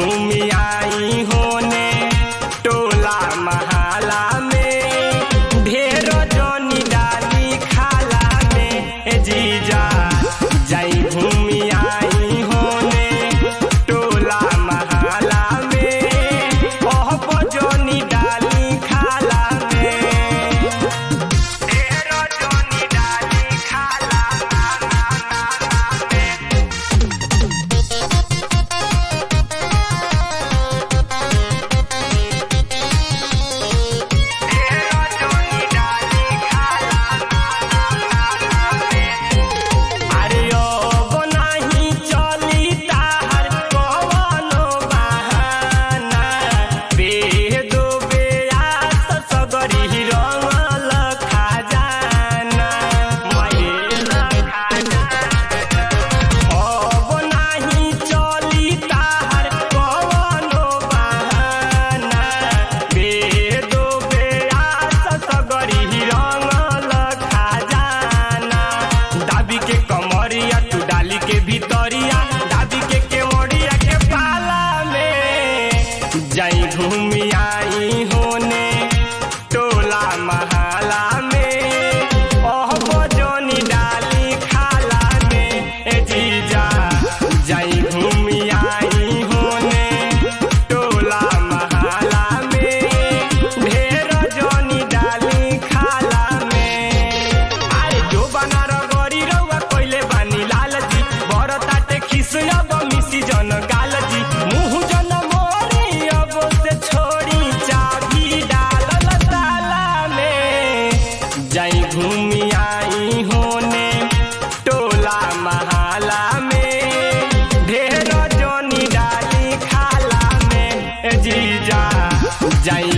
घूमी आई होने टोला महाला में ढेर जोनी डाली खाला में जीजा जाई घूमी आई होने टोला महाला में ओह जोनी डाली खाला में ढेर जोनी डाली खाला जाई घूमी आई होने टोला महाला में ओह जोनी डाली खाला में जीजा जाई घूमी आई होने टोला महाला में ढेर जोनी डाली खाला में अरे जो बना रगड़ी रउआ कोइले बानी लाल जी बड़ ताटे खिसया बमिसी जन गाल जी मुँह जन जाई घूमी आई होने टोला महाला में ढेर जोनी डाली खाला में जीजा जाई